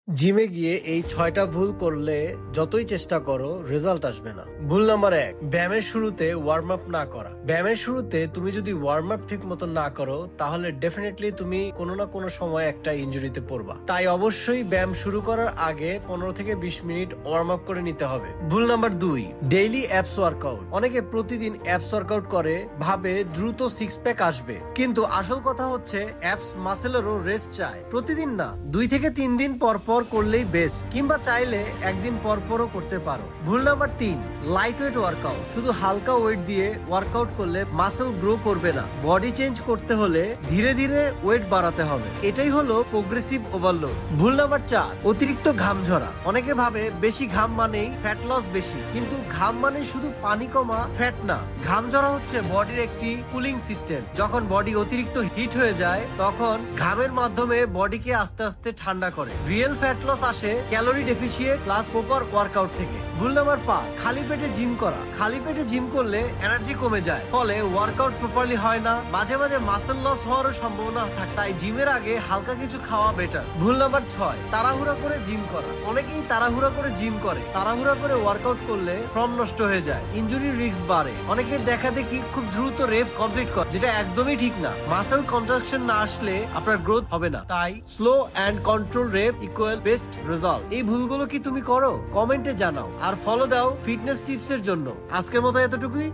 জিমে গিয়ে এই 6টা ভুল করলে যতই চেষ্টা করো রেজাল্ট আসবে না। ভুল নাম্বার 1, ব্যায়ামের শুরুতে ওয়ার্ম আপ না করা। ব্যায়ামের শুরুতে তুমি যদি ওয়ার্ম আপ ঠিক মতো না করো তাহলে ডেফিনেটলি তুমি কোনো না কোনো সময় একটা ইনজুরিতে পড়বা। তাই অবশ্যই ব্যায়াম শুরু করার আগে 15 থেকে 20 মিনিট ওয়ার্ম আপ করে নিতে হবে। ভুল নাম্বার 2, ডেইলি অ্যাপস ওয়ার্কআউট। অনেকে প্রতিদিন অ্যাপস ওয়ার্কআউট করে ভাবে দ্রুত সিক্স প্যাক আসবে, কিন্তু আসল কথা হচ্ছে অ্যাপস মাসেলেরও রেস্ট চায়। প্রতিদিন না, 2 থেকে 3 দিন পর পর করলেই বেস্ট, কিংবা চাইলে একদিন পর পরও করতে পারো। ভুল নাম্বার 3, লাইট ওয়েট ওয়ার্কআউট। শুধু হালকা ওয়েট দিয়ে ওয়ার্কআউট করলে মাসেল গ্রো করবে না। বডি চেঞ্জ করতে হলে ধীরে ধীরে ওয়েট বাড়াতে হবে। এটাই হলো প্রোগ্রেসিভ ওভারলোড। ভুল নাম্বার 4, অতিরিক্ত ঘাম ঝরা। অনেকে ভাবে বেশি ঘাম মানেই ফ্যাট লস বেশি, কিন্তু ঘাম মানে শুধু পানি কমা ফ্যাট না। ঘাম ঝরা হচ্ছে বডির একটি কুলিং সিস্টেম। যখন বডি অতিরিক্ত হিট হয়ে যায় তখন ঘামের মাধ্যমে বডিকে আস্তে আস্তে ঠান্ডা করে। রিয়েল ফ্যাট লস আসে calorie deficient plus proper workout থেকে। ভুল নাম্বার 5, খালি পেটে জিম করা। খালি পেটে জিম করলে এনার্জি কমে যায়, ফলে ওয়ার্কআউট প্রপারলি হয় না। মাঝে মাঝে মাসেল লস হওয়ারও সম্ভাবনা থাকে, তাই জিমের আগে হালকা কিছু খাওয়া বেটার। ভুল নাম্বার 6, তাড়াহুড়া করে জিম করা। অনেকেই তাড়াহুড়া করে জিম করে। তাড়াহুড়া করে ওয়ার্কআউট করলে ফর্ম নষ্ট হয়ে যায়, ইনজুরি রিস্ক বাড়ে। অনেকের দেখা দেখি খুব দ্রুত রেপ কমপ্লিট করে, যেটা একদমই ঠিক না। মাসেল কন্ট্রাকশন না আসলে আপনার গ্রোথ হবে না। তাই slow and control rep equal best result. এই ভুলগুলো কি তুমি করো? কমেন্টে জানাও আর ফলো দাও ফিটনেস টিপস এর জন্য। আজকের মতো এতটুকুই।